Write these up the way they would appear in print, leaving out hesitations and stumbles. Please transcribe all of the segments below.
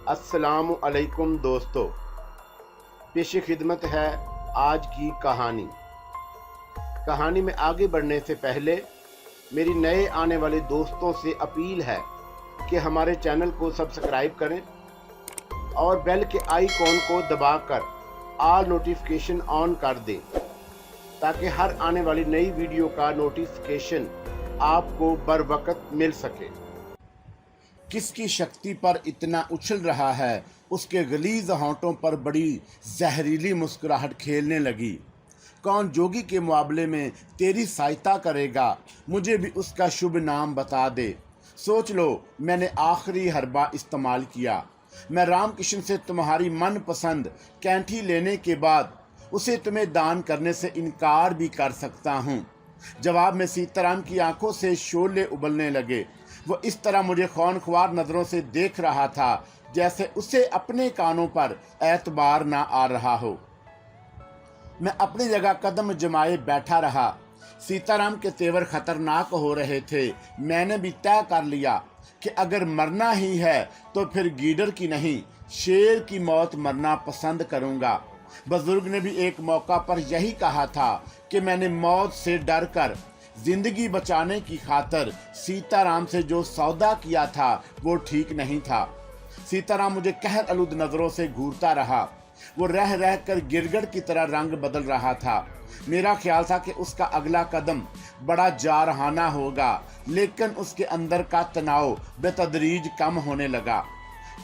अस्सलामु अलैकुम दोस्तों, पेश खिदमत है आज की कहानी। कहानी में आगे बढ़ने से पहले मेरी नए आने वाले दोस्तों से अपील है कि हमारे चैनल को सब्सक्राइब करें और बेल के आइकॉन को दबाकर ऑल नोटिफिकेशन ऑन कर दें ताकि हर आने वाली नई वीडियो का नोटिफिकेशन आपको बर वक्त मिल सके। किसकी शक्ति पर इतना उछल रहा है, उसके गलीज होंठों पर बड़ी जहरीली मुस्कुराहट खेलने लगी। कौन जोगी के मुकाबले में तेरी सहायता करेगा, मुझे भी उसका शुभ नाम बता दे। सोच लो, मैंने आखिरी हरबा इस्तेमाल किया। मैं रामकिशन से तुम्हारी मनपसंद कैंठी लेने के बाद उसे तुम्हें दान करने से इनकार भी कर सकता हूँ। जवाब में सीताराम की आंखों से शोले उबलने लगे। वो इस तरह मुझे खौनख्वार नज़रों से देख रहा था जैसे उसे अपने कानों पर एतबार ना आ रहा हो। मैं अपनी जगह कदम जमाए बैठा रहा। सीताराम के तेवर खतरनाक हो रहे थे। मैंने भी तय कर लिया कि अगर मरना ही है तो फिर गीदड़ की नहीं, शेर की मौत मरना पसंद करूंगा। बुजुर्ग ने भी एक मौका पर यही कहा था कि मैंने मौत से डर कर जिंदगी बचाने की खातर सीताराम से जो सौदा किया था वो ठीक नहीं था। सीताराम मुझे कहर आलूद नजरों से घूरता रहा। वो रह रह कर गिरगिट की तरह रंग बदल रहा था। मेरा ख्याल था कि उसका अगला कदम बड़ा जारहाना होगा, लेकिन उसके अंदर का तनाव बेतदरीज कम होने लगा।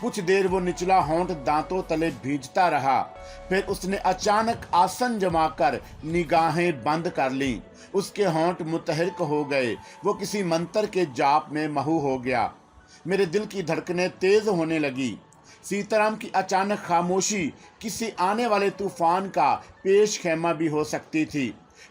कुछ देर वो निचला होंठ दांतों तले भींचता रहा, फिर उसने अचानक आसन जमाकर निगाहें बंद कर लीं। उसके होंठ मुतहरिक हो गए। वो किसी मंत्र के जाप में महू हो गया। मेरे दिल की धड़कनें तेज होने लगी। सीताराम की अचानक खामोशी किसी आने वाले तूफान का पेश खेमा भी हो सकती थी।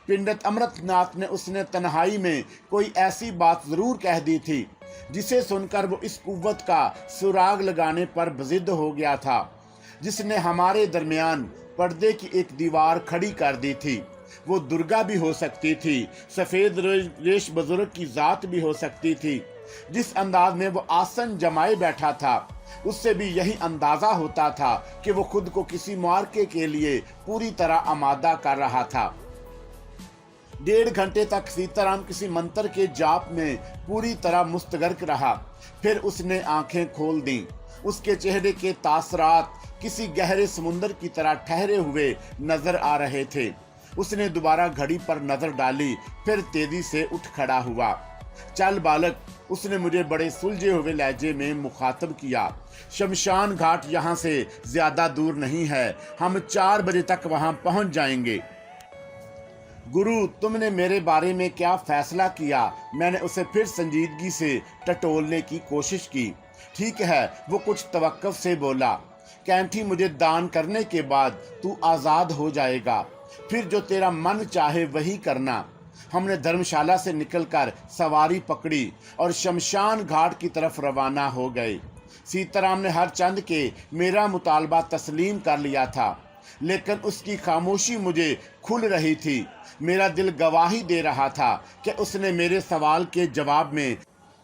पंडित अमृतनाथ ने उसने तन्हाई में कोई ऐसी बात जरूर कह दी थी जिसे सुनकर वो इस कुव्वत का सुराग लगाने पर बजिद हो गया था, जिसने हमारे दरमियान पर्दे की एक दीवार खड़ी कर दी थी। वो दुर्गा भी हो सकती थी, सफेद रेश बुजुर्ग की जात भी हो सकती थी। जिस अंदाज में वो आसन जमाए बैठा था, उससे भी यही अंदाजा होता था कि वो खुद को किसी मार्के के लिए पूरी तरह आमादा कर रहा था। 1.5 घंटे तक सीताराम किसी मंत्र के जाप में पूरी तरह मुस्तगर्क रहा। फिर उसने आंखें खोल दी। उसके चेहरे के तासरात किसी गहरे समुंदर की तरह ठहरे हुए नजर आ रहे थे। उसने दोबारा घड़ी पर नजर डाली, फिर तेजी से उठ खड़ा हुआ। चल बालक, उसने मुझे बड़े सुलझे हुए लहजे में मुखातब किया। शमशान घाट यहाँ से ज्यादा दूर नहीं है, हम 4 बजे तक वहां पहुंच जाएंगे। गुरु, तुमने मेरे बारे में क्या फैसला किया? मैंने उसे फिर संजीदगी से टटोलने की कोशिश की। ठीक है, वो कुछ तवक्कुफ से बोला। कैंठी मुझे दान करने के बाद तू आज़ाद हो जाएगा, फिर जो तेरा मन चाहे वही करना। हमने धर्मशाला से निकलकर सवारी पकड़ी और शमशान घाट की तरफ रवाना हो गए। सीताराम ने हर चंद के मेरा मुतालबा तस्लीम कर लिया था, लेकिन उसकी खामोशी मुझे खुल रही थी। मेरा दिल गवाही दे रहा था कि उसने मेरे सवाल के जवाब में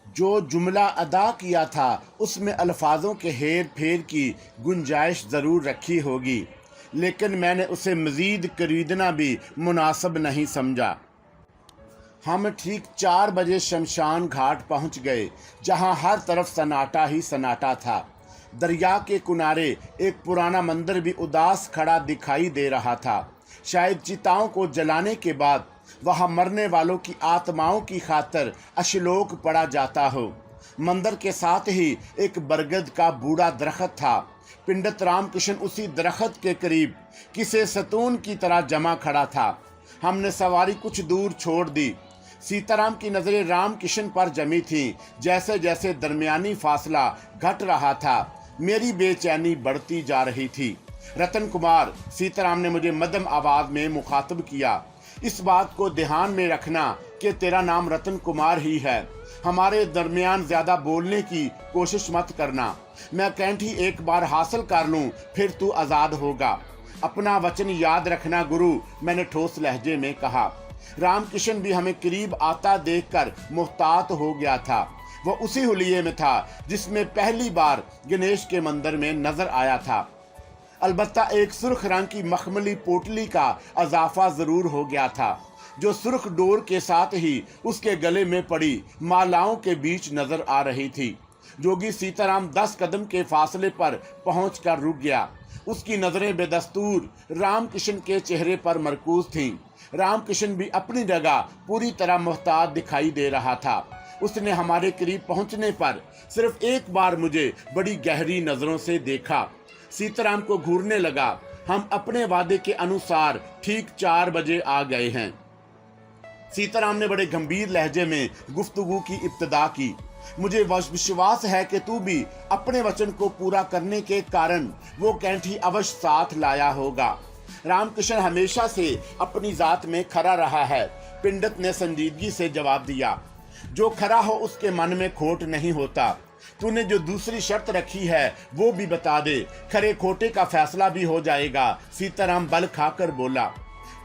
जो जुमला अदा किया था उसमें अल्फाजों के हेर फेर की गुंजाइश ज़रूर रखी होगी, लेकिन मैंने उसे मज़ीद खरीदना भी मुनासिब नहीं समझा। हम ठीक 4 बजे शमशान घाट पहुंच गए, जहां हर तरफ सन्नाटा ही सन्नाटा था। दरिया के किनारे एक पुराना मंदिर भी उदास खड़ा दिखाई दे रहा था। शायद चिताओं को जलाने के बाद वहां मरने वालों की आत्माओं की खातर अशलोक पड़ा जाता हो। मंदिर के साथ ही एक बरगद का बूढ़ा दरख्त था। पंडित रामकिशन उसी दरख्त के करीब किसी सतून की तरह जमा खड़ा था। हमने सवारी कुछ दूर छोड़ दी। सीताराम की नजरें रामकिशन पर जमी थीं। जैसे जैसे दरमियानी फासला घट रहा था, मेरी बेचैनी बढ़ती जा रही थी। रतन कुमार, सीताराम ने मुझे मध्यम आवाज में मुखातब किया। इस बात को ध्यान में रखना कि तेरा नाम रतन कुमार ही है। हमारे दरमियान ज्यादा बोलने की कोशिश मत करना। मैं कैंठी एक बार हासिल कर लूं, फिर तू आजाद होगा। अपना वचन याद रखना गुरु, मैंने ठोस लहजे में कहा। रामकिशन भी हमें करीब आता देखकर मुहतात हो गया था। वो उसी हुलिये में था जिसमें पहली बार गणेश के मंदिर में नजर आया था। अलबत्ता एक सुर्ख रंग की मखमली पोटली का अजाफा जरूर हो गया था, जो सुर्ख डोर के साथ ही उसके गले में पड़ी मालाओं के बीच नजर आ रही थी। जोगी सीताराम 10 कदम के फासले पर पहुंचकर रुक गया। उसकी नजरें बेदस्तूर रामकिशन के चेहरे पर मरकूज थीं। रामकिशन भी अपनी जगह पूरी तरह मुहताज दिखाई दे रहा था। उसने हमारे करीब पहुंचने पर सिर्फ एक बार मुझे बड़ी गहरी नजरों से देखा। सीताराम को घूरने लगा। हम अपने वादे के अनुसार ठीक 4 बजे आ गए हैं। सीताराम ने बड़े गंभीर लहजे में गुफ्तगू की इब्तिदा की। मुझे विश्वास है कि तू भी अपने वचन को पूरा करने के कारण वो कैंठी अवश्य साथ लाया होगा। रामकिशन हमेशा से अपनी जात में खरा रहा है। पिंडत ने संजीदगी से जवाब दिया, जो खरा हो उसके मन में खोट नहीं होता। तूने जो दूसरी शर्त रखी है वो भी बता दे, खरे खोटे का फैसला भी हो जाएगा। सीताराम बल खाकर बोला।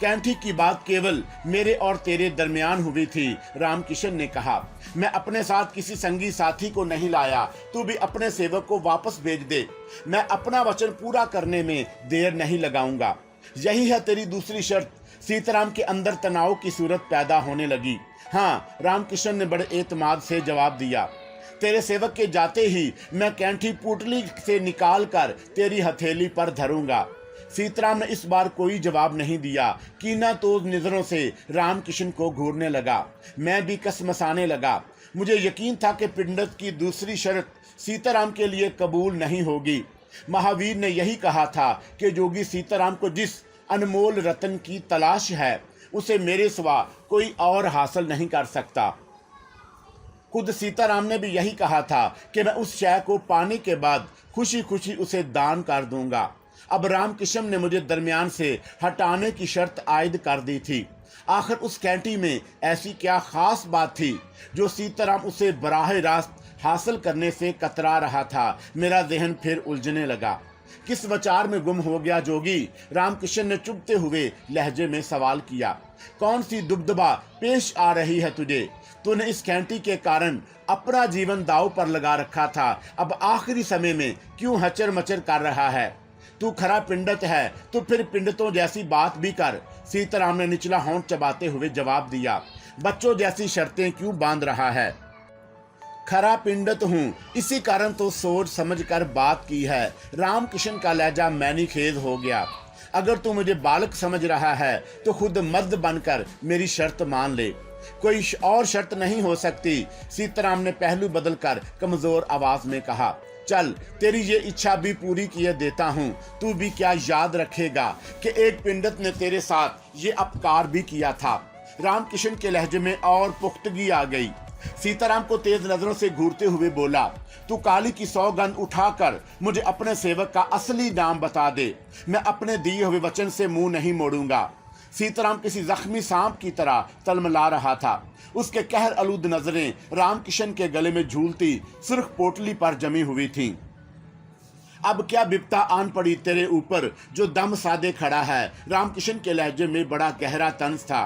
कैंठी की बात केवल मेरे और तेरे दरमियान हुई थी, रामकिशन ने कहा। मैं अपने साथ किसी संगी साथी को नहीं लाया। तू भी अपने सेवक को वापस भेज दे। मैं अपना वचन पूरा करने में देर नहीं लगाऊंगा। यही है तेरी दूसरी शर्त? सीताराम के अंदर तनाव की सूरत पैदा होने लगी। हाँ, रामकिशन ने बड़े एतमाद से जवाब दिया। तेरे सेवक के जाते ही मैं कैंठी पुटली से निकाल कर तेरी हथेली पर धरूंगा। सीताराम ने इस बार कोई जवाब नहीं दिया। कीना तो नजरों से रामकिशन को घूरने लगा। मैं भी कसमसाने लगा। मुझे यकीन था कि पिंडत की दूसरी शर्त सीताराम के लिए कबूल नहीं होगी। महावीर ने यही कहा था कि जोगी सीताराम को जिस अनमोल रतन की तलाश है उसे मेरे सिवा कोई और हासिल नहीं कर सकता। खुद सीताराम ने भी यही कहा था कि मैं उस शय को पाने के बाद खुशी खुशी उसे दान कर दूंगा। अब रामकिशन ने मुझे दरमियान से हटाने की शर्त आयद कर दी थी। आखिर उस कैंटी में ऐसी क्या खास बात थी जो सीताराम उसे बराह रास्त हासिल करने से कतरा रहा था? मेरा जहन फिर उलझने लगा। किस विचार में गुम हो गया जोगी? रामकिशन ने चुभते हुए लहजे में सवाल किया। कौन सी दुबदबा पेश आ रही है तुझे? तूने इस कैंटी के कारण अपना जीवन दांव पर लगा रखा था। अब आखिरी समय में क्यों हचर मचर कर रहा है? तू खरा पिंडत है तो फिर पिंडतों जैसी बात भी कर। सीताराम ने निचला होंठ चबाते हुए जवाब दिया। बच्चों जैसी शर्तें क्यों बांध रहा है? खरा पिंडत हूँ, इसी कारण तो सोच समझ कर बात की है। रामकिशन का लहजा मैनीखेज हो गया। अगर तू मुझे बालक समझ रहा है तो खुद मर्द बनकर मेरी शर्त मान ले। कोई और शर्त नहीं हो सकती। सीताराम ने पहलू बदलकर कमजोर आवाज में कहा। चल, तेरी ये इच्छा भी पूरी किए देता हूँ। तू भी क्या याद रखेगा कि एक पिंडत ने तेरे साथ ये अपकार भी किया था? रामकिशन के लहजे में और पुख्तगी आ गई। सीताराम को तेज नजरों से घूरते हुए बोला, तू काली की सौगंध उठाकर मुझे अपने सेवक का असली नाम बता दे। मैं अपने दिए हुए वचन से मुंह नहीं मोड़ूंगा। सीताराम किसी जख्मी सांप की तरह तलमला रहा था। उसके कहर आलूद नजरें रामकिशन के गले में झूलती सुर्ख पोटली पर जमी हुई थीं। अब क्या बिपता आन पड़ी तेरे ऊपर जो दम साधे खड़ा है? रामकिशन के लहजे में बड़ा गहरा तंज था।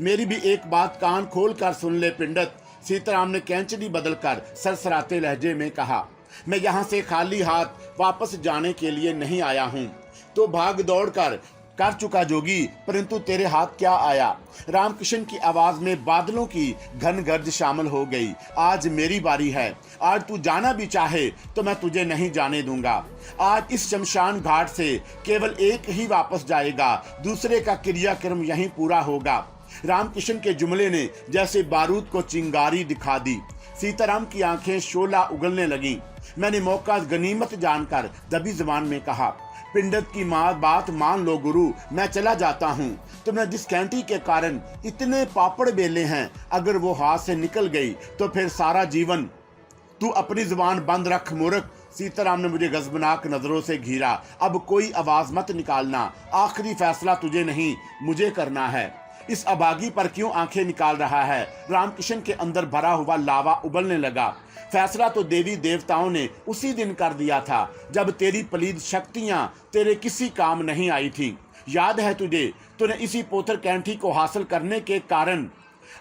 मेरी भी एक बात कान खोल कर सुन ले पिंडत। सीताराम ने कैंचली बदलकर सरसराते लहजे में कहा। मैं यहाँ से खाली हाथ वापस जाने के लिए नहीं आया हूँ। तो भाग दौड़ कर चुका जोगी, परंतु तेरे हाथ क्या आया? रामकिशन की आवाज में बादलों की घन गर्ज शामिल हो गई। आज मेरी बारी है। आज तू जाना भी चाहे तो मैं तुझे नहीं जाने दूंगा। आज इस शमशान घाट से केवल एक ही वापस जाएगा, दूसरे का क्रियाक्रम यहीं पूरा होगा। रामकिशन के जुमले ने जैसे बारूद को चिंगारी दिखा दी। सीताराम की आंखें शोला उगलने लगीं। मैंने मौका गनीमत जानकर दबी जबान में कहा, पिंडत की बात मान लो गुरु, मैं चला जाता हूँ। तुमने जिस कैंटी के कारण इतने पापड़ बेले हैं, अगर वो हाथ से निकल गई तो फिर सारा जीवन तू अपनी जुबान बंद रख मूर्ख। सीताराम ने मुझे गजबनाक नजरों से घीरा। अब कोई आवाज मत निकालना। आखिरी फैसला तुझे नहीं मुझे करना है। इस अभागी पर क्यों आंखें निकाल रहा है? रामकिशन के अंदर भरा हुआ लावा उबलने लगा। फैसला तो देवी देवताओं ने उसी दिन कर दिया था जब तेरी पलीद शक्तियां तेरे किसी काम नहीं आई थी। याद है तुझे? तूने इसी पोथर कैंठी को हासिल करने के कारण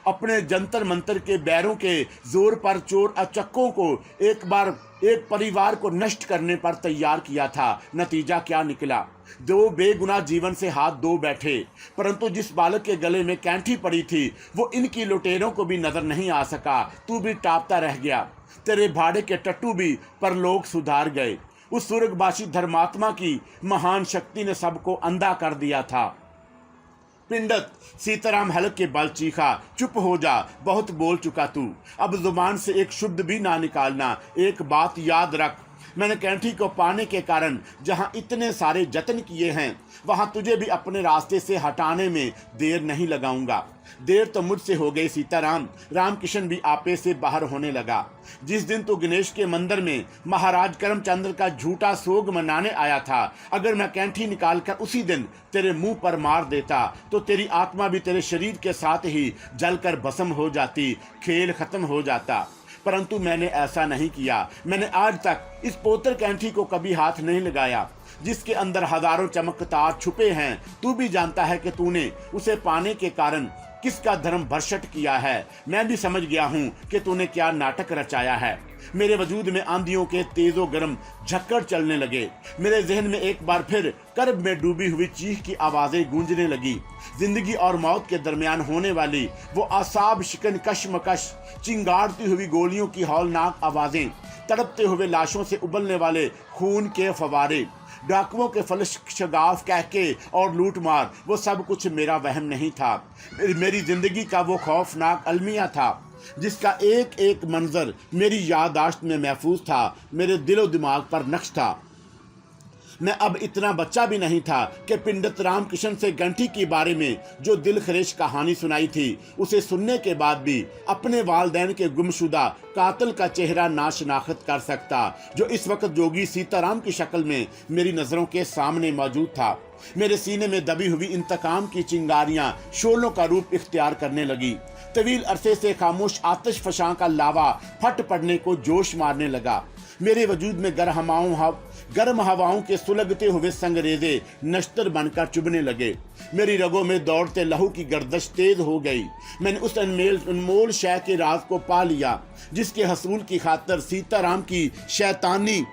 अपने जंतर मंतर के बैरों के जोर पर चोर अचक्कों को एक परिवार को नष्ट करने पर तैयार किया था। नतीजा क्या निकला? दो बेगुनाह जीवन से हाथ धो बैठे, परंतु जिस बालक के गले में कैंठी पड़ी थी वो इनकी लुटेरों को भी नजर नहीं आ सका। तू भी टापता रह गया। तेरे भाड़े के टट्टू भी परलोक सुधार गए। उस स्वर्गवासी धर्मात्मा की महान शक्ति ने सबको अंधा कर दिया था। पिंडत, सीताराम हलक के बल चीखा, चुप हो जा, बहुत बोल चुका तू, अब जुबान से एक शब्द भी ना निकालना। एक बात याद रख, मैंने कैंठी को पाने के कारण जहां इतने सारे जतन किए हैं वहां तुझे भी अपने रास्ते से हटाने में देर नहीं लगाऊंगा। देर तो मुझसे हो गई सीताराम। रामकिशन भी आपे से बाहर होने लगा। जिस दिन तू गणेश के मंदिर में महाराज करमचंद्र का झूठा सोग मनाने आया था, अगर मैं कैंठी निकालकर उसी दिन तेरे मुंह पर मार देता तो तेरी आत्मा भी तेरे शरीर के साथ ही जलकर भस्म हो जाती, खेल खत्म हो जाता। परंतु मैंने ऐसा नहीं किया। मैंने आज तक इस पोतर कैंठी को कभी हाथ नहीं लगाया जिसके अंदर हजारों चमकदार छुपे हैं। तू भी जानता है कि तूने उसे पाने के कारण किसका धर्म भ्रष्ट किया है। मैं भी समझ गया हूं कि तूने क्या नाटक रचाया है। मेरे वजूद में आंधियों के तेजो गर्म झक्कड़ चलने लगे। मेरे जहन में एक बार फिर कर्ब में डूबी हुई चीख की आवाजें गूंजने लगी। जिंदगी और मौत के दरमियान होने वाली वो आसाब शिकन कशमकश, चिंगारती हुई गोलियों की हौलनाक आवाजें, तड़पते हुए लाशों से उबलने वाले खून के फवारे, डाकुओं के फलश शगाफ कहके और लूटमार, वो सब कुछ मेरा वहम नहीं था। मेरी जिंदगी का वो खौफनाक अलमिया था जिसका एक एक मंजर मेरी याददाश्त में महफूज था, मेरे दिलो दिमाग पर नक्श था। मैं अब इतना बच्चा भी नहीं था कि पिंडित रामकिशन से गंठी के बारे में जो दिल खरेश कहानी सुनाई थी उसे सुनने के बाद भी अपने वालदैन के गुमशुदा कातिल का चेहरा ना शिनाख्त कर सकता, जो इस वक्त जोगी सीताराम की शक्ल में मेरी नजरों के सामने मौजूद था। मेरे सीने में दबी हुई इंतकाम की चिंगारियां शोलों का रूप इख्तियार करने लगी। तवील अरसे से खामोश आतिश फशां का लावा फट पड़ने को जोश मारने लगा। मेरे वजूद में गर्म हवाओं के सुलगते हुए संगरेजे नश्तर बनकर चुभने लगे। मेरी रगों में दौड़ते लहू की गर्दश तेज हो गई। मैंने उस अनमोल शय के राज को पा लिया जिसके हसूल की खातिर सीताराम की शैतानी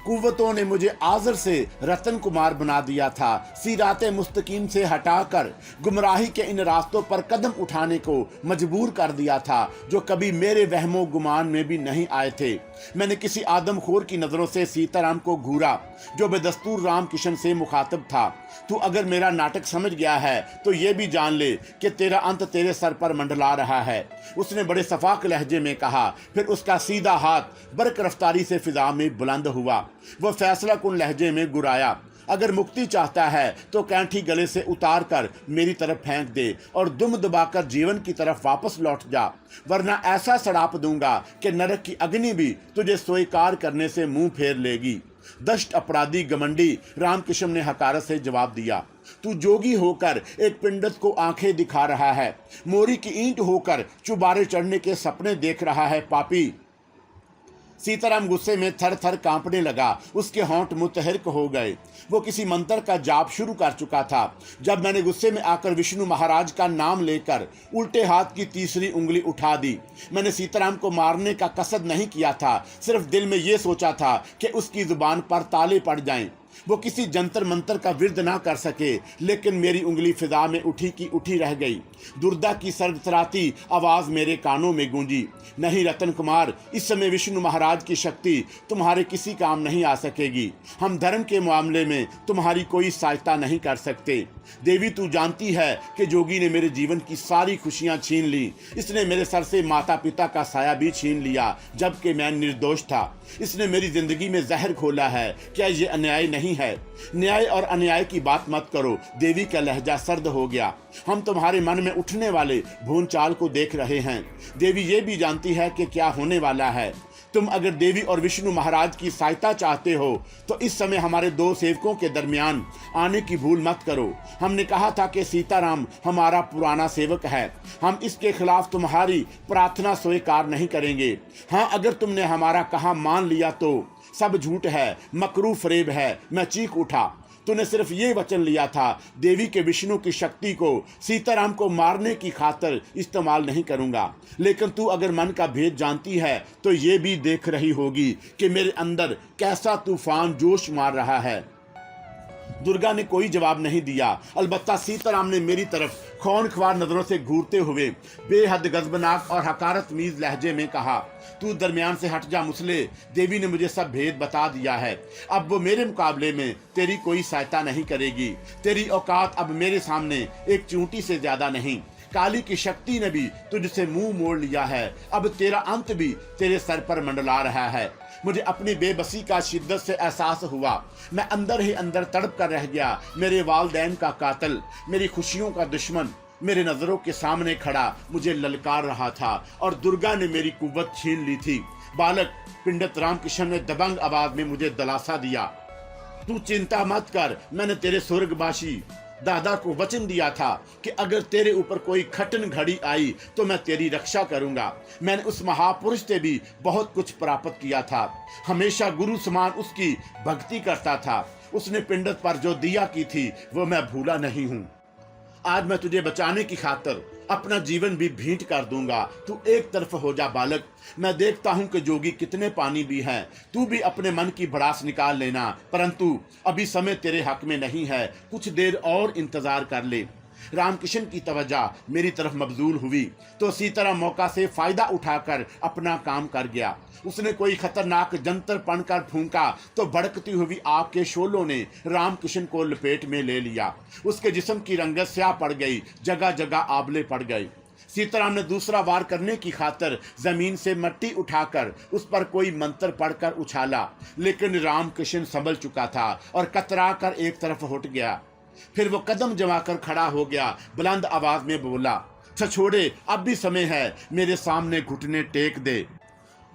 कुव्वतों ने मुझे आजर से रतन कुमार बना दिया था। सीराते मुस्तकीम से हटाकर गुमराही के इन रास्तों पर कदम उठाने को मजबूर कर दिया था जो कभी मेरे वहमो गुमान में भी नहीं आए थे। मैंने किसी आदमखोर की नजरों से सीताराम को घूरा जो बेदस्तूर रामकिशन से मुखातब था। तू अगर मेरा नाटक समझ गया है तो ये भी जान ले कि तेरा अंत तेरे सर पर मंडला रहा है, उसने बड़े सफाक लहजे में कहा। फिर उसका सीधा हाथ बरक रफ्तारी से फिजा में बुलंद हुआ। वह फैसला कुन लहजे में गुराया, अगर मुक्ति चाहता है तो कैंठी गले से उतार कर मेरी तरफ फेंक दे और दुम दबाकर जीवन की तरफ वापस लौट जा, वरना ऐसा सड़ाप दूंगा कि नरक की अग्नि भी तुझे स्वीकार करने से मुंह फेर लेगी। दष्ट अपराधी घमंडी रामकिशन ने हकारत से जवाब दिया। तू जोगी होकर एक पिंडित को आंखें दिखा रहा है, मोरी की ईंट होकर चुबारे चढ़ने के सपने देख रहा है पापी। सीताराम गुस्से में थर थर कांपने लगा। उसके होंठ मुतहरिक हो गए। वो किसी मंत्र का जाप शुरू कर चुका था जब मैंने गुस्से में आकर विष्णु महाराज का नाम लेकर उल्टे हाथ की तीसरी उंगली उठा दी। मैंने सीताराम को मारने का कसद नहीं किया था, सिर्फ दिल में ये सोचा था कि उसकी जुबान पर ताले पड़ जाएं, वो किसी जंतर मंतर का विर्द ना कर सके। लेकिन मेरी उंगली फिजा में उठी की उठी रह गई। दुर्दा की सरतराती आवाज मेरे कानों में गूंजी, नहीं रतन कुमार, इस समय विष्णु महाराज की शक्ति तुम्हारे किसी काम नहीं आ सकेगी। हम धर्म के मामले में तुम्हारी कोई सहायता नहीं कर सकते। देवी, तू जानती है कि जोगी ने मेरे जीवन की सारी खुशियां छीन ली। इसने मेरे सर से माता पिता का साया भी छीन लिया जबकि मैं निर्दोष था। इसने मेरी जिंदगी में जहर घोला है। क्या ये अन्याय नहीं है? न्याय और अन्याय की बात मत करो। देवी का लहजा सर्द हो गया। हम तुम्हारे मन में उठने वाले भूचाल को देख रहे हैं। देवी ये भी जानती है कि क्या होने वाला है। तुम अगर देवी और विष्णु महाराज की सहायता चाहते हो तो इस समय हमारे दो सेवकों के दरमियान आने की भूल मत करो। हमने कहा था कि सीताराम हमारा पुराना सेवक है। हम इसके खिलाफ तुम्हारी प्रार्थना स्वीकार नहीं करेंगे। हाँ, अगर तुमने हमारा कहा मान लिया तो सब झूठ है, मकरू फरेब है। मैं चीख उठा, तूने सिर्फ ये वचन लिया था, देवी के विष्णु की शक्ति को सीताराम को मारने की खातिर इस्तेमाल नहीं करूंगा। लेकिन तू अगर मन का भेद जानती है तो ये भी देख रही होगी कि मेरे अंदर कैसा तूफान जोश मार रहा है। दुर्गा ने कोई जवाब नहीं दिया। अलबत्ता सीताराम ने मेरी तरफ खौनख्वार नजरों से घूरते हुए बेहद गजबनाक और हकारतमीज लहजे में कहा, तू दरमियान से हट जा मुसले, देवी ने मुझे सब भेद बता दिया है। अब वो मेरे मुकाबले में तेरी कोई सहायता नहीं करेगी। तेरी औकात अब मेरे सामने एक चूंटी से ज्यादा नहीं। काली की शक्ति ने भी तुझसे मुंह मोड़ लिया है। अब तेरा अंत भी तेरे सर पर मंडला रहा है। मुझे अपनी बेबसी का शिद्दत से एहसास हुआ। मैं अंदर ही अंदर तड़प कर रह गया। मेरे वालदैन का कातिल, मेरी खुशियों का दुश्मन मेरे नजरों के सामने खड़ा मुझे ललकार रहा था और दुर्गा ने मेरी कुव्वत छीन ली थी। बालक पंडित रामकिशन ने दबंग आवाज में मुझे दिलासा दिया, तू चिंता मत कर, मैंने तेरे स्वर्गवासी दादा को वचन दिया था कि अगर तेरे ऊपर कोई खटन घड़ी आई तो मैं तेरी रक्षा करूंगा। मैंने उस महापुरुष से भी बहुत कुछ प्राप्त किया था। हमेशा गुरु समान उसकी भक्ति करता था। उसने पिंडत पर जो दिया की थी वो मैं भूला नहीं हूं। आज मैं तुझे बचाने की खातिर अपना जीवन भी भेंट कर दूंगा। तू एक तरफ हो जा बालक, मैं देखता हूं कि जोगी कितने पानी भी हैं। तू भी अपने मन की भड़ास निकाल लेना, परंतु अभी समय तेरे हक में नहीं है। कुछ देर और इंतजार कर ले। रामकिशन की तवज्जो मेरी तरफ मबजूल हुई तो सीताराम मौका से फायदा उठाकर अपना काम कर गया। उसने कोई खतरनाक जंतर पढ़कर फूंका तो भड़कती हुई आग के शोलों ने रामकिशन को लपेट में ले लिया। उसके जिस्म की रंगत स्याह पड़ गई, जगह जगह आबले पड़ गए। सीताराम ने दूसरा वार करने की खातिर जमीन से मिट्टी उठाकर उस पर कोई मंत्र पढ़कर उछाला, लेकिन रामकिशन संभल चुका था और कतरा कर एक तरफ हट गया। फिर वो कदम जमाकर खड़ा हो गया, बुलंद आवाज में बोला, छछोड़े अब भी समय है, मेरे सामने घुटने टेक दे।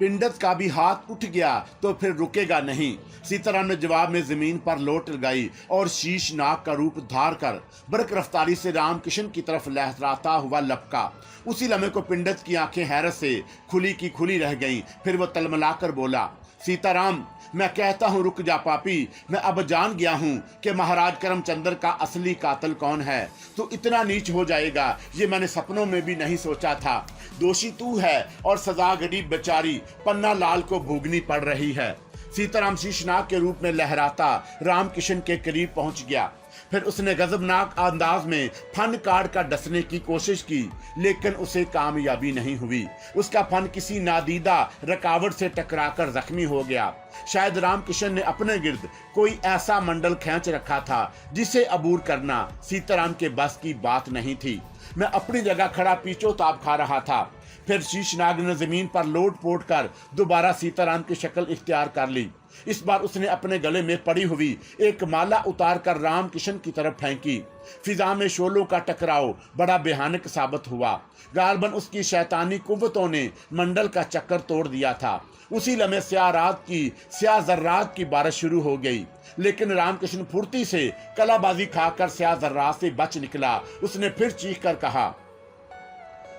पिंडत का भी हाथ उठ गया तो फिर रुकेगा नहीं। सीताराम ने जवाब में जमीन पर लोट लगाई और शीश नाग का रूप धार कर बड़क रफ्तारी से रामकिशन की तरफ लहराता हुआ लपका। उसी लम्हे को पिंडत की आंखें हैरत से खुली की खुली रह गईं। फिर वो तलमलाकर बोला, सीताराम मैं कहता हूँ रुक जा पापी, मैं अब जान गया हूँ कि महाराज करमचंद्र का असली कातिल कौन है। तू इतना नीच हो जाएगा ये मैंने सपनों में भी नहीं सोचा था। दोषी तू है और सजा गरीब बेचारी पन्ना लाल को भोगनी पड़ रही है। सीताराम शीशनाग के रूप में लहराता रामकिशन के करीब पहुंच गया। फिर उसने गजबनाक अंदाज में फन काट कर डसने की कोशिश की, लेकिन उसे कामयाबी नहीं हुई। उसका फन किसी नादीदा रुकावट से टकराकर जख्मी हो गया। शायद रामकिशन ने अपने गिर्द कोई ऐसा मंडल खींच रखा था जिसे अबूर करना सीताराम के बस की बात नहीं थी। मैं अपनी जगह खड़ा पीछोताप खा रहा था। फिर शीशनाग ने जमीन पर लोट पोट कर दोबारा सीताराम की शक्ल इख्तियार कर ली। इस बार उसने अपने गले में पड़ी हुई एक माला उतार कर रामकिशन की तरफ फेंकी। फिजा में शोलों का टकराव बड़ा भयानक साबित हुआ। गालबन उसकी शैतानी कुव्वतों ने मंडल का चक्कर तोड़ दिया था। उसी लम्हे स्याह जर्रात की बारिश शुरू हो गई, लेकिन रामकिशन फुर्ती से कलाबाजी खाकर स्याह जर्रात से बच निकला। उसने फिर चीख कर कहा,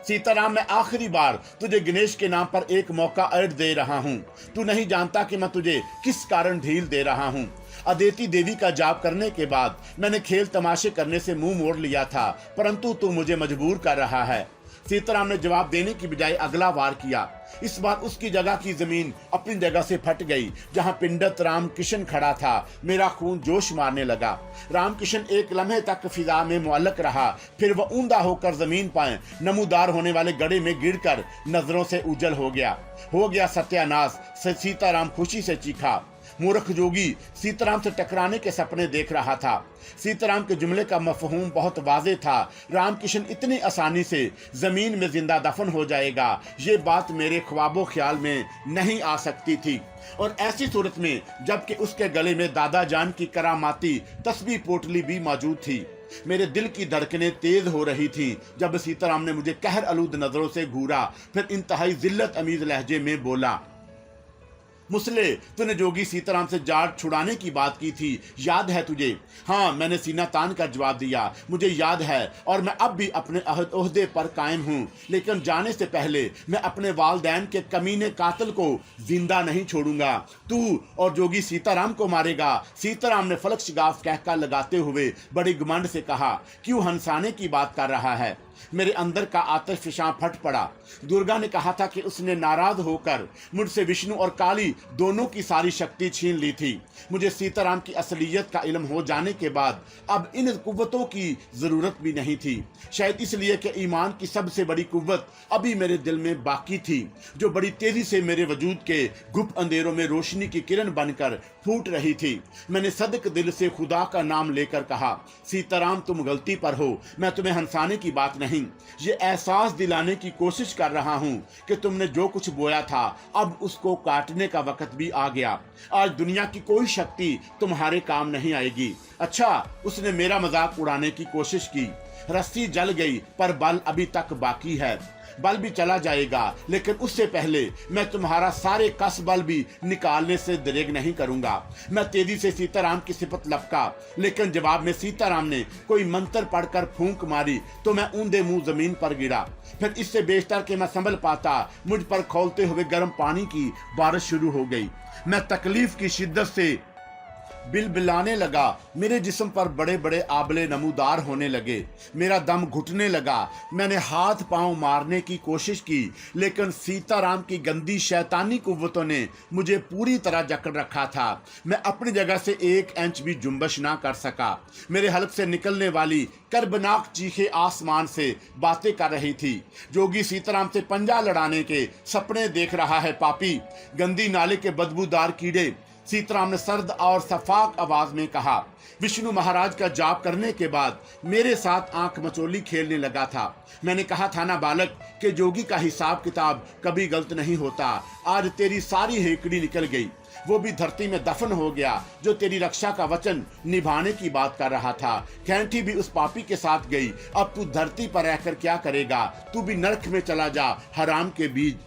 सीताराम मैं आखिरी बार तुझे गणेश के नाम पर एक मौका और दे रहा हूँ। तू नहीं जानता कि मैं तुझे किस कारण ढील दे रहा हूँ। अदिति देवी का जाप करने के बाद मैंने खेल तमाशे करने से मुंह मोड़ लिया था, परंतु तू मुझे मजबूर कर रहा है। सीताराम ने जवाब देने की बजाय अगला वार किया। इस बार उसकी जगह की जमीन अपनी जगह से फट गई। जहां पिंडत रामकिशन खड़ा था मेरा खून जोश मारने लगा। रामकिशन एक लम्हे तक फिजा में मुअल्लक रहा, फिर वह ऊंधा होकर जमीन पर नमूदार होने वाले गड्ढे में गिरकर नजरों से उजल हो गया सत्यानाश। सीताराम खुशी से चीखा। मूर्ख जोगी सीताराम से टकराने के सपने देख रहा था। सीताराम के जुमले का मफहूम बहुत वाज़ेह था। रामकिशन इतनी आसानी से जमीन में जिंदा दफन हो जाएगा ये बात मेरे ख्वाबो ख्याल में नहीं आ सकती थी। और ऐसी सूरत में जबकि उसके गले में दादा जान की करामाती तस्बीह पोटली भी मौजूद थी। मेरे दिल की धड़कनें तेज हो रही थी जब सीताराम ने मुझे कहर आलूद नजरों से घूरा। फिर इंतहाई जिल्लत अमीज लहजे में बोला, मुसले, तूने जोगी सीताराम से जाट छुड़ाने की बात की थी, याद है तुझे? हाँ, मैंने सीना तान कर जवाब दिया, मुझे याद है और मैं अब भी अपने ओहदे पर कायम हूँ। लेकिन जाने से पहले मैं अपने वालदैन के कमीने कातिल को जिंदा नहीं छोड़ूंगा। तू और जोगी सीताराम को मारेगा। सीताराम ने फलक शिगाफ कहका लगाते हुए बड़े घमंड से कहा, क्यों हंसाने की बात कर रहा है? मेरे अंदर का आतिशफशां फट पड़ा। दुर्गा ने कहा था कि उसने नाराज होकर मुझसे विष्णु और काली दोनों की सारी शक्ति छीन ली थी। मुझे सीताराम की असलियत का इल्म हो जाने के बाद अब इन कुव्वतों की जरूरत भी नहीं थी। शायद इसलिए कि ईमान की सबसे बड़ी कुव्वत अभी मेरे दिल में बाकी थी, जो बड़ी तेजी से मेरे वजूद के गुप्त अंधेरों में रोशनी की किरण बनकर फूट रही थी। मैंने सदक दिल से खुदा का नाम लेकर कहा, सीताराम तुम गलती पर हो, मैं तुम्हें हंसाने की बात नहीं, ये एहसास दिलाने की कोशिश कर रहा हूं कि तुमने जो कुछ बोया था अब उसको काटने का वक्त भी आ गया। आज दुनिया की कोई शक्ति तुम्हारे काम नहीं आएगी। अच्छा, उसने मेरा मजाक उड़ाने की कोशिश की। रस्सी जल गई पर बल अभी तक बाकी है। बल भी चला जाएगा, लेकिन उससे पहले मैं तुम्हारा सारे कस बल भी निकालने से दरेग नहीं करूंगा। मैं तेजी से सीताराम की सिफत लपका, लेकिन जवाब में सीताराम ने कोई मंत्र पढ़कर फूंक मारी तो मैं ऊंधे मुंह जमीन पर गिरा। फिर इससे बेशतर कि मैं संभल पाता, मुझ पर खौलते हुए गर्म पानी की बारिश शुरू हो गई। मैं तकलीफ की शिद्दत से बिलबिलाने लगा। मेरे जिस्म पर बड़े बड़े आबले नमूदार होने लगे। मेरा दम घुटने लगा। मैंने हाथ पांव मारने की कोशिश की, लेकिन सीताराम की गंदी शैतानी कुव्वतों ने मुझे पूरी तरह जकड़ रखा था। मैं अपनी जगह से 1 इंच भी जुम्बश ना कर सका। मेरे हलक से निकलने वाली कर्बनाक चीखें आसमान से बातें कर रही थी। जोगी सीताराम से पंजा लड़ाने के सपने देख रहा है पापी। गंदी नाले के बदबूदार कीड़े, सीताराम ने सर्द और सफाक आवाज में कहा। विष्णु महाराज का जाप करने के बाद मेरे साथ आंख मचोली खेलने लगा था। मैंने कहा था ना बालक कि जोगी का हिसाब किताब कभी गलत नहीं होता। आज तेरी सारी हेकड़ी निकल गई, वो भी धरती में दफन हो गया जो तेरी रक्षा का वचन निभाने की बात कर रहा था। कैंठी भी उस पापी के साथ गई। अब तू धरती पर रहकर क्या करेगा? तू भी नरक में चला जा, हराम के बीज।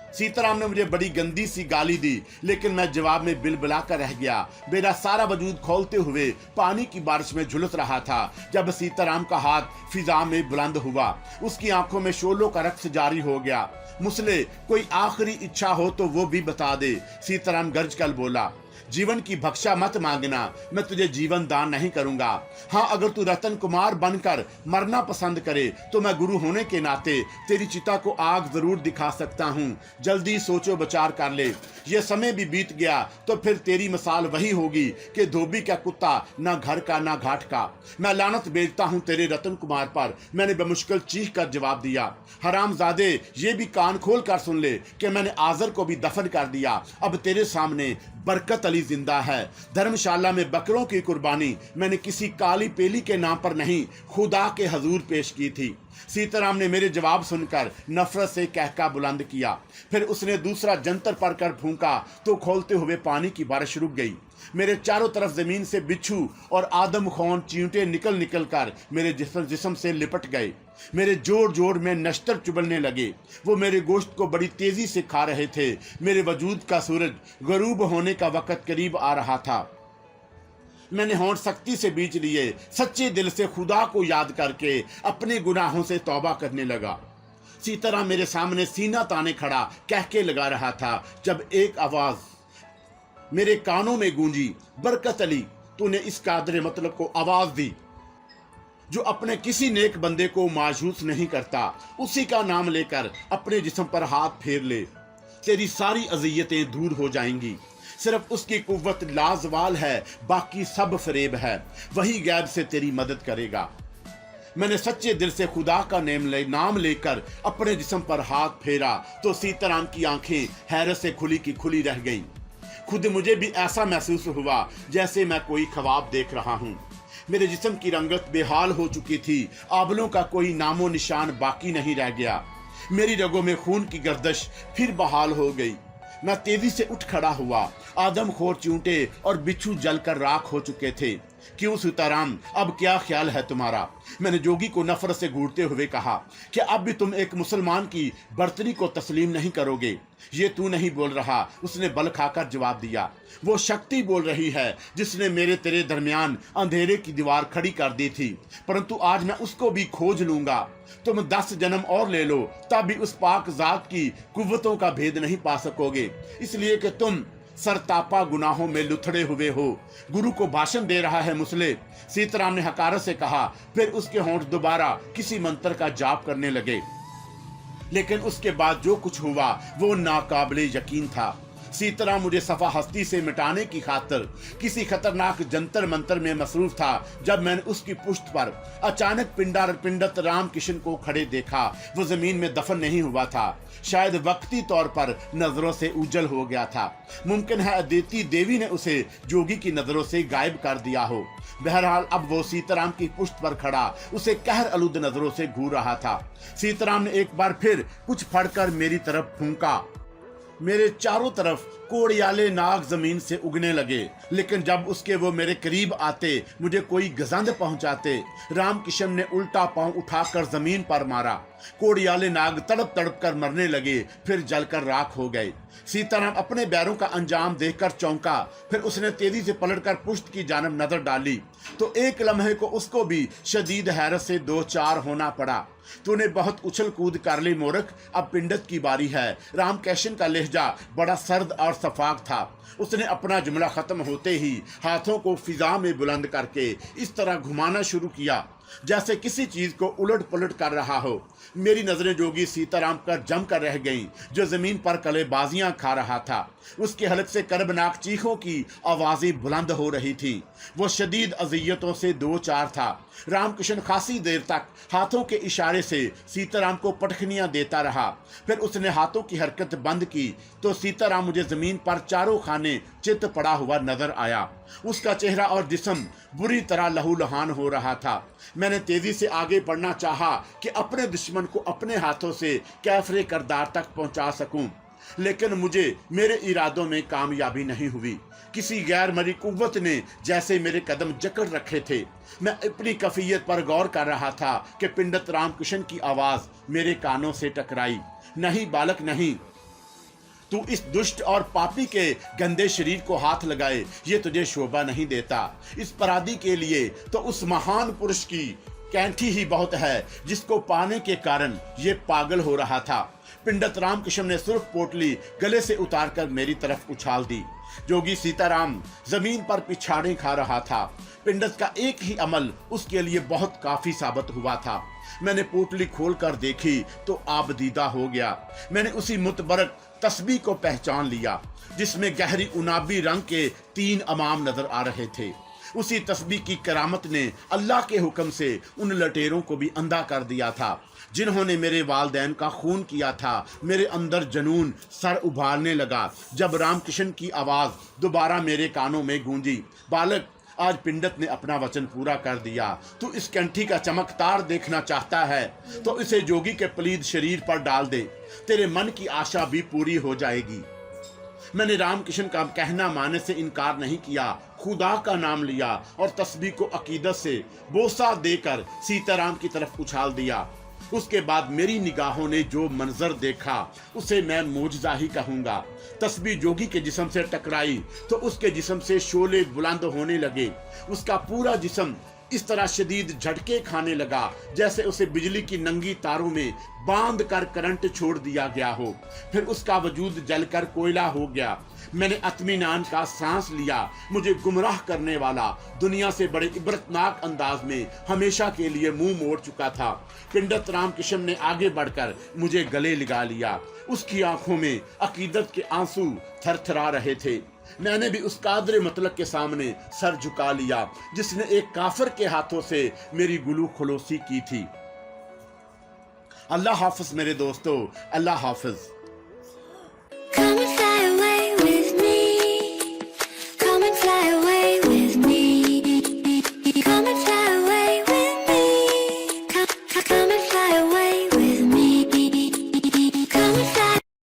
सीताराम ने मुझे बड़ी गंदी सी गाली दी, लेकिन मैं जवाब में बिलबिला कर रह गया। मेरा सारा वजूद खोलते हुए पानी की बारिश में झुलस रहा था जब सीताराम का हाथ फिजा में बुलंद हुआ। उसकी आंखों में शोलों का रक्स जारी हो गया। मुसले, कोई आखिरी इच्छा हो तो वो भी बता दे। सीताराम गर्ज कर बोला, जीवन की भक्षा मत मांगना, मैं तुझे जीवन दान नहीं करूंगा। हाँ, अगर तू रतन कुमार बनकर मरना पसंद करे तो मैं गुरु होने के नाते तेरी चिता को आग जरूर दिखा सकता हूँ। जल्दी सोचो विचार कर ले। यह समय भी बीत गया तो फिर तेरी मिसाल वही होगी कि धोबी का कुत्ता, ना घर का ना घाट का। मैं लानत भेजता हूँ तेरे रतन कुमार पर, मैंने बेमुश्किल चीख कर जवाब दिया। हरामजादे, ये भी कान खोल कर सुन ले कि मैंने आजर को भी दफन कर दिया। अब तेरे सामने बरकत अली जिंदा है। धर्मशाला में बकरों की कुर्बानी मैंने किसी काली पेली के नाम पर नहीं, खुदा के हजूर पेश की थी। सीताराम ने मेरे जवाब सुनकर नफरत से कहका बुलंद किया। फिर उसने दूसरा जंतर पढ़कर फूंका तो खोलते हुए पानी की बारिश रुक गई। मेरे चारों तरफ जमीन से बिच्छू और आदम खोन चींटे निकल निकल कर मेरे जिस्म से लिपट गए। मेरे जोड़ जोड़ में नश्तर चुभलने लगे। वो मेरे गोश्त को बड़ी तेजी से खा रहे थे। मेरे वजूद का सूरज गरूब होने का वक्त करीब आ रहा था। मैंने होंठ सख्ती से बीच लिए, सच्चे दिल से खुदा को याद करके अपने गुनाहों से तौबा करने लगा। सीताराम मेरे सामने सीना ताने खड़ा कहके लगा रहा था जब एक आवाज मेरे कानों में गूंजी, बरकत अली, तूने इस कादर मतलब को आवाज दी जो अपने किसी नेक बंदे को मायूस नहीं करता। उसी का नाम लेकर अपने जिस्म पर हाथ फेर ले, तेरी सारी अज़ियतें दूर हो जाएंगी। सिर्फ उसकी कुव्वत लाजवाल है, बाकी सब फरेब है। वही गैब से तेरी मदद करेगा। मैंने सच्चे दिल से खुदा का नाम लेकर अपने जिस्म पर हाथ फेरा तो सीताराम की आंखें हैरत से खुली की खुली रह गईं। खुद मुझे भी ऐसा महसूस हुआ जैसे मैं कोई ख्वाब देख रहा हूं। मेरे जिस्म की रंगत बेहाल हो चुकी थी। आबलों का कोई नामो निशान बाकी नहीं रह गया। मेरी रगों में खून की गर्दिश फिर बहाल हो गई। मैं तेजी से उठ खड़ा हुआ। आदमखोर चूंटे और बिच्छू जलकर राख हो चुके थे। क्यों सीताराम, अब क्या ख्याल है तुम्हारा? मैंने जोगी को नफरत से घूरते हुए कहा कि अब भी तुम एक मुसलमान की बर्तरी को तस्लीम नहीं करोगे। ये तू नहीं बोल रहा, उसने बल खाकर जवाब दिया। वो शक्ति बोल रही है जिसने मेरे तेरे दरमियान अंधेरे की दीवार खड़ी कर दी थी, परंतु आज मैं उसको भी खोज लूंगा। तुम 10 जन्म और ले लो, तब भी उस पाक जात की कुव्वतों का भेद नहीं पा सकोगे, इसलिए कि तुम सरतापा गुनाहों में लुथड़े हुए हो। गुरु को भाषण दे रहा है मुसले, सीताराम ने हकारत से कहा। फिर उसके होंठ दोबारा किसी मंत्र का जाप करने लगे, लेकिन उसके बाद जो कुछ हुआ वो नाकाबिले यकीन था। सीताराम मुझे सफा हस्ती से मिटाने की खातिर किसी खतरनाक जंतर मंतर में मसरूफ था जब मैंने उसकी पुष्ट पर अचानक पिंडत राम किशन को खड़े देखा। वो जमीन में दफन नहीं हुआ था, शायद वक्ती तौर पर नजरों से उजल हो गया था। मुमकिन है अदिति देवी ने उसे जोगी की नजरों से गायब कर दिया हो। बहरहाल अब वो सीताराम की पुष्ट पर खड़ा उसे कहर आलूद नजरों से घूर रहा था। सीताराम ने एक बार फिर कुछ फड़कर मेरी तरफ फूंका। मेरे चारों तरफ कोड़ियाले नाग जमीन से उगने लगे, लेकिन जब उसके वो मेरे करीब आते, मुझे कोई गजंद पहुंचाते, रामकिशन ने उल्टा पांव उठाकर जमीन पर मारा। कोड़ियाले नाग तड़प तड़प कर मरने लगे, फिर जलकर राख हो गए। सीताराम अपने बैरों का अंजाम देखकर चौंका। फिर उसने तेजी से पलटकर पुष्ट की जानब नजर डाली तो एक लम्हे को उसको भी शदीद हैरत से दो चार होना पड़ा। तूने बहुत उछल कूद कर ली मूर्ख, अब पिंडत की बारी है। रामकिशन का लहजा बड़ा सर्द और सफाक था। उसने अपना जुमला खत्म होते ही हाथों को फिजा में बुलंद करके इस तरह घुमाना शुरू किया जैसे किसी चीज को उलट पलट कर रहा हो। मेरी नजरें जोगी सीताराम पर जम कर रह गईं, जो जमीन पर कलेबाजियां खा रहा था। उसके हलक से कर्बनाक चीखों की आवाजें बुलंद हो रही थी। वो शदीद अजियतों से दो चार था। रामकिशन खासी देर तक हाथों के इशारे से सीताराम को पटखनियां देता रहा। फिर उसने हाथों की हरकत बंद की तो सीताराम मुझे जमीन पर चारों खाने चित पड़ा हुआ नजर आया। उसका चेहरा और जिस्म बुरी तरह लहूलुहान हो रहा था। मैंने तेजी से आगे बढ़ना चाहा कि अपने दुश्मन को अपने हाथों से कैफरे करदार तक पहुंचा सकूं, लेकिन मुझे मेरे इरादों में कामयाबी नहीं हुई। किसी गैर मरी कुव्वत ने जैसे मेरे कदम जकड़ रखे थे। मैं अपनी कफियत पर गौर कर रहा था कि पिंडत रामकिशन की आवाज मेरे कानों से टकराई। नहीं बालक नहीं, तू इस दुष्ट और पापी के गंदे शरीर को हाथ लगाए, ये तुझे शोभा नहीं देता। इस अपराधी के लिए तो उस महान पुरुष की कैंठी ही बहुत है जिसको पाने के कारण ये पागल हो रहा था। पिंडत रामकिशन ने सुर्ख पोटली गले से उतारकर मेरी तरफ उछाल दी। जोगी सीताराम जमीन पर पिछाड़े खा रहा था। पिंडत का एक ही अमल उसके लिए बहुत काफी साबित हुआ था। मैंने पोटली खोलकर देखी तो आबदीदा हो गया। मैंने उसी मुतबरक तस्बीह को पहचान लिया जिसमें गहरी उनाबी रंग के 3 अमाम नजर आ रहे थे। उसी तस्बीह की करामत ने अल्लाह के हुक्म से उन लटेरों को भी अंधा कर दिया था जिन्होंने मेरे वालदैन का खून किया था। मेरे अंदर जनून सर उभारने लगा जब रामकिशन की आवाज दोबारा मेरे कानों में गूंजी। बालक, आज पिंडत ने अपना वचन पूरा कर दिया। तू इस कंठी का चमकदार देखना चाहता है तो इसे जोगी के पलीद शरीर पर डाल दे, तेरे मन की आशा भी पूरी हो जाएगी। मैंने रामकिशन का कहना मानने से इनकार नहीं किया, खुदा का नाम लिया और तस्बीह को अकीदत से बोसा देकर सीताराम की तरफ उछाल दिया। उसके बाद मेरी निगाहों ने जो मंजर देखा उसे मैं मौजज़ा ही कहूंगा। तस्बीह जोगी के जिस्म से टकराई तो उसके जिस्म से शोले बुलंद होने लगे। उसका पूरा जिस्म इस तरह शदीद झटके खाने लगा जैसे उसे बिजली की नंगी तारों में बांध कर करंट छोड़ दिया गया हो। फिर उसका वजूद जलकर कोयला हो गया। मैंने इत्मीनान का सांस लिया। मुझे गुमराह करने वाला दुनिया से बड़े इबरतनाक अंदाज में हमेशा के लिए मुंह मोड़ चुका था। पिंडत रामकिशन ने आगे बढ़कर मुझे गले लगा लिया। उसकी आंखों में अकीदत के आंसू थरथरा रहे थे। मैंने भी उस कादरे मतलब के सामने सर झुका लिया जिसने एक काफिर के हाथों से मेरी गुलू खलोसी की थी। अल्लाह हाफिज मेरे दोस्तों, अल्लाह हाफिज।